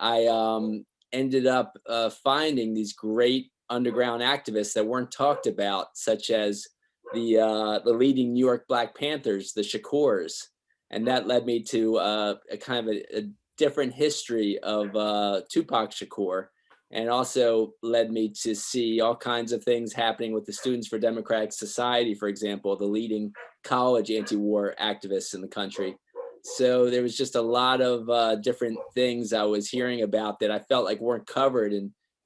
I ended up finding these great underground activists that weren't talked about, such as the leading New York Black Panthers, the Shakurs, and that led me to a kind of a different history of Tupac Shakur, and also led me to see all kinds of things happening with the Students for Democratic Society, for example, the leading college anti-war activists in the country. So there was just a lot of different things I was hearing about that I felt like weren't covered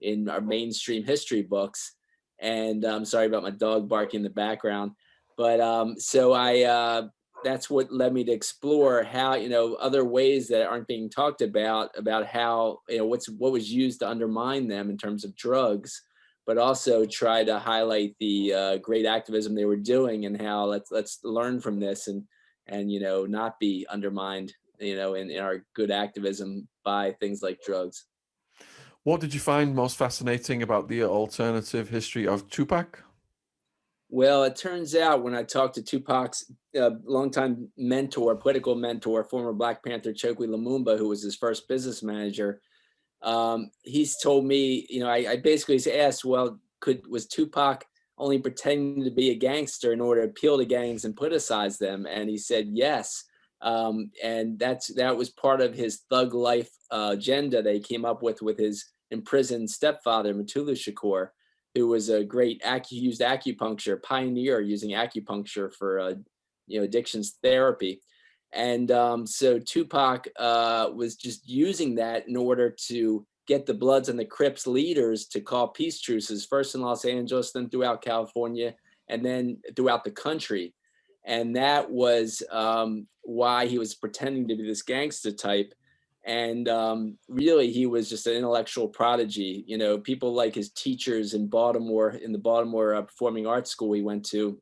in our mainstream history books. And I'm sorry about my dog barking in the background, but so I that's what led me to explore how, other ways that aren't being talked about how, what was used to undermine them in terms of drugs, but also try to highlight the great activism they were doing, and how let's learn from this, and not be undermined, in our good activism by things like drugs. What did you find most fascinating about the alternative history of Tupac? Well, it turns out when I talked to Tupac's longtime mentor, political mentor, former Black Panther Chokwe Lumumba, who was his first business manager, he's told me, I basically asked, well, was Tupac only pretending to be a gangster in order to appeal to gangs and politicize them? And he said yes. And that was part of his thug life agenda that he came up with his imprisoned stepfather, Mutulu Shakur, who was a great used acupuncture pioneer, using acupuncture for addictions therapy. And so Tupac was just using that in order to get the Bloods and the Crips leaders to call peace truces, first in Los Angeles, then throughout California, and then throughout the country. And that was why he was pretending to be this gangster type. And really, he was just an intellectual prodigy. People like his teachers in Baltimore, in the Baltimore Performing Arts School he went to,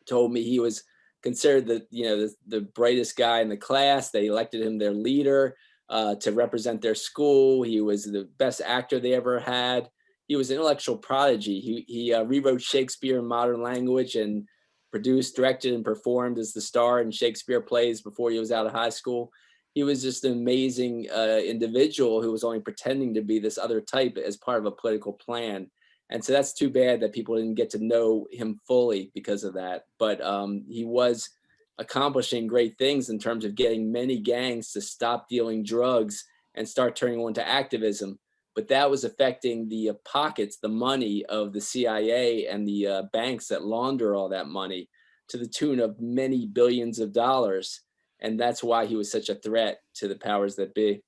told me he was considered the brightest guy in the class. They elected him their leader to represent their school. He was the best actor they ever had. He was an intellectual prodigy. He rewrote Shakespeare in modern language and produced, directed, and performed as the star in Shakespeare plays before he was out of high school. He was just an amazing individual who was only pretending to be this other type as part of a political plan. And so that's too bad that people didn't get to know him fully because of that. But he was accomplishing great things in terms of getting many gangs to stop dealing drugs and start turning on to activism. But that was affecting the pockets, the money of the CIA and the banks that launder all that money to the tune of many billions of dollars. And that's why he was such a threat to the powers that be.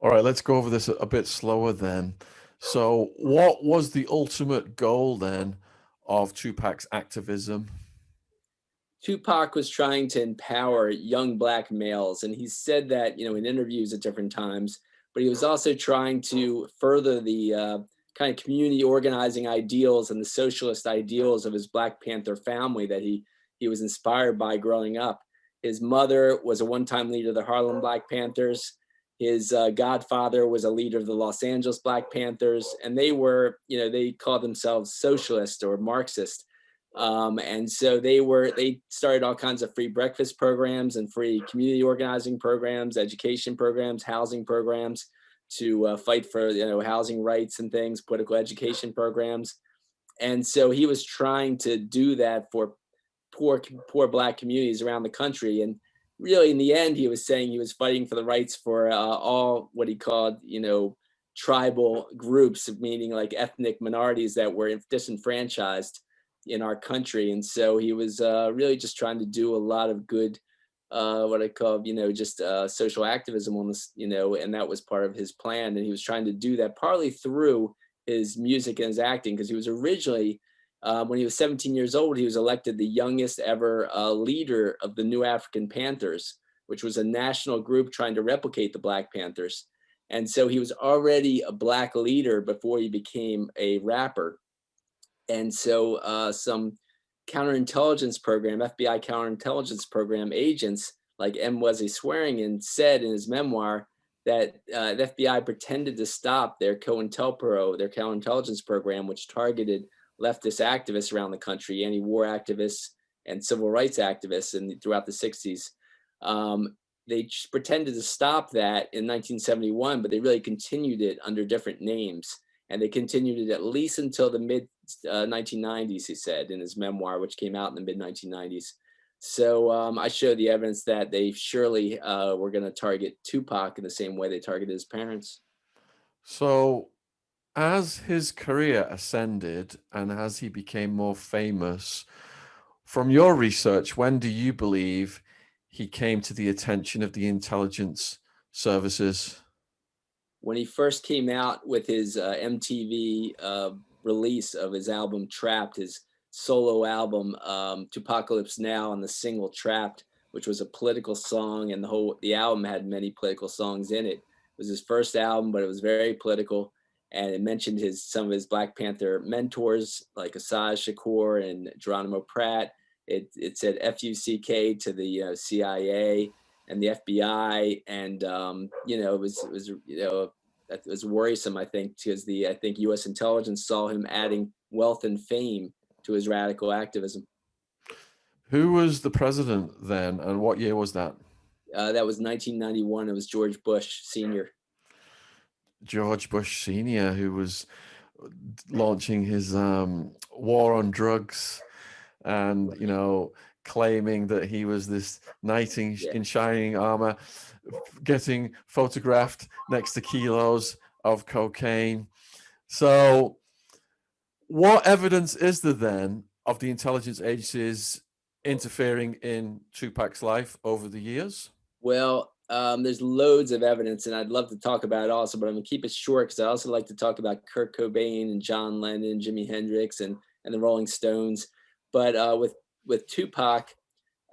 All right, let's go over this a bit slower then. So, what was the ultimate goal then of Tupac's activism? Tupac was trying to empower young Black males, and he said that, in interviews at different times. But he was also trying to further the kind of community organizing ideals and the socialist ideals of his Black Panther family that he was inspired by growing up. His mother was a one-time leader of the Harlem Black Panthers. His godfather was a leader of the Los Angeles Black Panthers, and they were, they called themselves socialist or Marxist. And so they started all kinds of free breakfast programs and free community organizing programs, education programs, housing programs to fight for, housing rights and things, political education programs. And so he was trying to do that for poor Black communities around the country. And really, in the end, he was saying he was fighting for the rights for all what he called, tribal groups, meaning like ethnic minorities that were disenfranchised in our country. And so he was really just trying to do a lot of good, what I call, just social activism on this, and that was part of his plan. And he was trying to do that partly through his music and his acting, because he was originally, when he was 17 years old, he was elected the youngest ever leader of the New African Panthers, which was a national group trying to replicate the Black Panthers. And so he was already a Black leader before he became a rapper. And so some counterintelligence program, FBI counterintelligence program agents like M. Wesley Swearingen said in his memoir that the FBI pretended to stop their COINTELPRO, their counterintelligence program, which targeted leftist activists around the country, anti-war activists and civil rights activists throughout the 60s. they pretended to stop that in 1971, but they really continued it under different names, and they continued it at least until the mid 1990s. He said in his memoir, which came out in the mid 1990s. So I show the evidence that they surely were going to target Tupac in the same way they targeted his parents. So, as his career ascended and as he became more famous, from your research, when do you believe he came to the attention of the intelligence services? When he first came out with his MTV release of his album Trapped, his solo album, Tupacalypse Now, and the single Trapped, which was a political song, and the album had many political songs in it. It was his first album, but it was very political, and it mentioned some of his Black Panther mentors like Asaj Shakur and Geronimo Pratt. It said FUCK to the CIA and the FBI, and it was worrisome. I think because I think U.S. intelligence saw him adding wealth and fame to his radical activism. Who was the president then, and what year was that? That was 1991. It was George Bush Sr. George Bush Sr., who was launching his war on drugs and, claiming that he was this knight in shining armor, getting photographed next to kilos of cocaine. So, what evidence is there then of the intelligence agencies interfering in Tupac's life over the years? Well, there's loads of evidence, and I'd love to talk about it also, but I'm gonna keep it short because I also like to talk about Kurt Cobain and John Lennon, Jimi Hendrix, and the Rolling Stones. But with Tupac,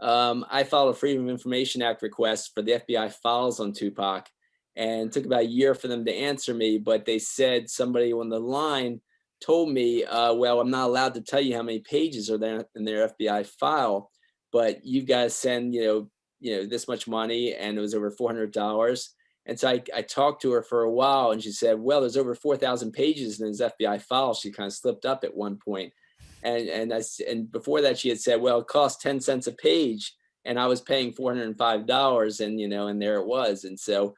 I filed a Freedom of Information Act request for the FBI files on Tupac, and it took about a year for them to answer me. But they said somebody on the line told me, "Well, I'm not allowed to tell you how many pages are there in their FBI file, but you guys send this much money," and it was over $400. And so I talked to her for a while, and she said, "Well, there's over 4,000 pages in his FBI file." She kind of slipped up at one point, and before that she had said, "Well, it costs 10 cents a page," and I was paying $405, and there it was. And so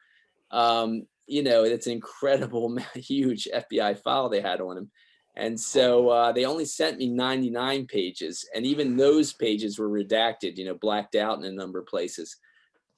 it's an incredible, huge FBI file they had on him. And so they only sent me 99 pages, and even those pages were redacted, blacked out in a number of places.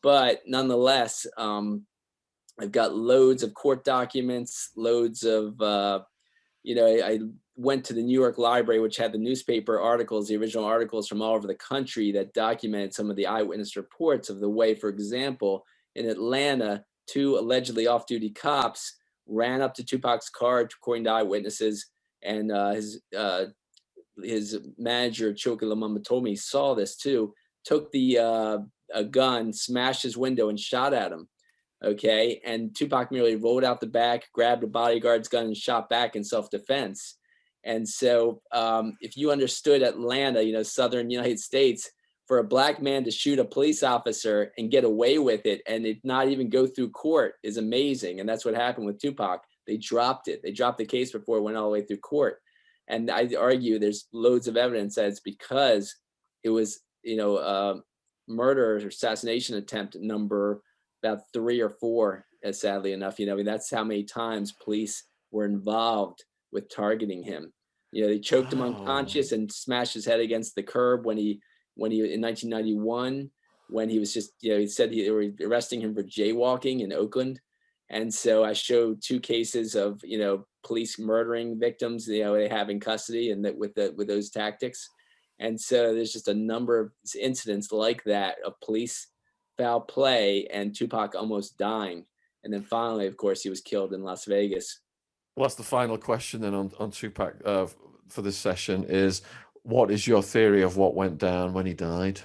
But nonetheless, I've got loads of court documents, loads of, I went to the New York Library, which had the newspaper articles, the original articles from all over the country that documented some of the eyewitness reports of the way, for example, in Atlanta, two allegedly off-duty cops ran up to Tupac's car, according to eyewitnesses, and his manager Choki Lumumba told me he saw this too. Took a gun, smashed his window, and shot at him. Okay, and Tupac merely rolled out the back, grabbed a bodyguard's gun, and shot back in self-defense. And so, if you understood Atlanta, southern United States, for a black man to shoot a police officer and get away with it and it not even go through court is amazing. And that's what happened with Tupac. They dropped it. They dropped the case before it went all the way through court. And I argue there's loads of evidence that it's because it was, murder or assassination attempt number about 3 or 4, sadly enough. That's how many times police were involved with targeting him. They choked him Wow. unconscious and smashed his head against the curb when he in 1991, when he was just, he said they were arresting him for jaywalking in Oakland. And so I showed 2 cases of, police murdering victims, they have in custody, and that with those tactics. And so there's just a number of incidents like that of police foul play and Tupac almost dying. And then finally, of course, he was killed in Las Vegas. Well, that's the final question then on Tupac for this session is, what is your theory of what went down when he died?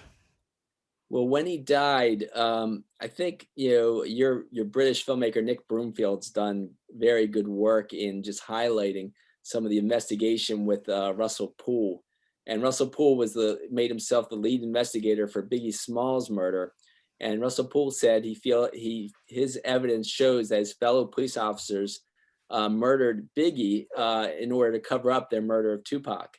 Well, when he died, I think your British filmmaker Nick Broomfield's done very good work in just highlighting some of the investigation with Russell Poole, and Russell Poole made himself the lead investigator for Biggie Smalls' murder. And Russell Poole said his evidence shows that his fellow police officers murdered Biggie in order to cover up their murder of Tupac.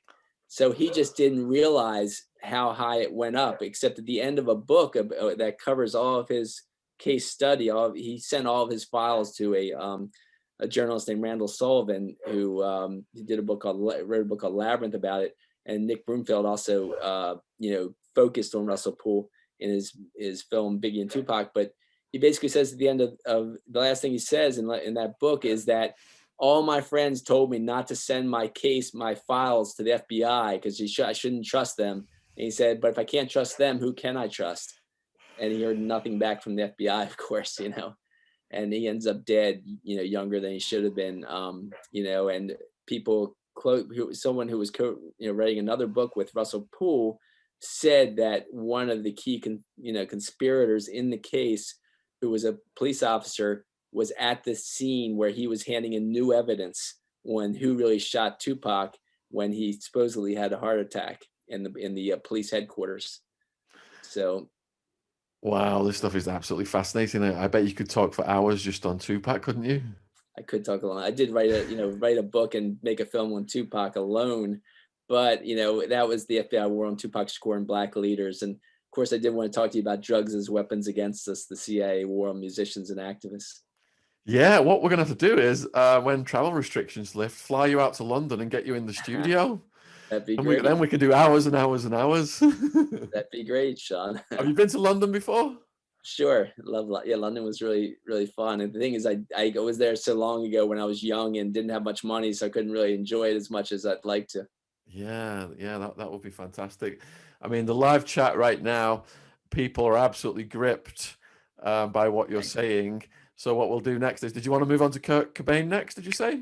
So he just didn't realize how high it went up, except at the end of a book that covers all of his case study. He sent all of his files to a journalist named Randall Sullivan, who he did a book called wrote a book called Labyrinth about it. And Nick Broomfield also, focused on Russell Poole in his film Biggie and Tupac. But he basically says at the end of the last thing he says in that book is that all my friends told me not to send my files to the FBI because I shouldn't trust them. And he said, but if I can't trust them, who can I trust? And he heard nothing back from the FBI, of course, and he ends up dead, younger than he should have been, and people someone who was writing another book with Russell Poole said that one of the key conspirators in the case, who was a police officer, was at the scene where he was handing in new evidence when who really shot Tupac when he supposedly had a heart attack in the police headquarters. So Wow, this stuff is absolutely fascinating. I bet you could talk for hours just on Tupac, couldn't you? I could talk a lot. I did write a book and make a film on Tupac alone, but that was the FBI war on Tupac Shakur and black leaders. And of course, I did want to talk to you about drugs as weapons against us, the CIA war on musicians and activists. Yeah, what we're gonna have to do is when travel restrictions lift, fly you out to London and get you in the studio, That'd be and great. then we can do hours and hours and hours. That'd be great, Shaun. Have you been to London before? Sure, yeah. London was really really fun. And the thing is, I was there so long ago when I was young and didn't have much money, so I couldn't really enjoy it as much as I'd like to. Yeah, yeah, that would be fantastic. I mean, the live chat right now, people are absolutely gripped by what you're Thanks. saying. So what we'll do next is, did you want to move on to Kurt Cobain next, did you say?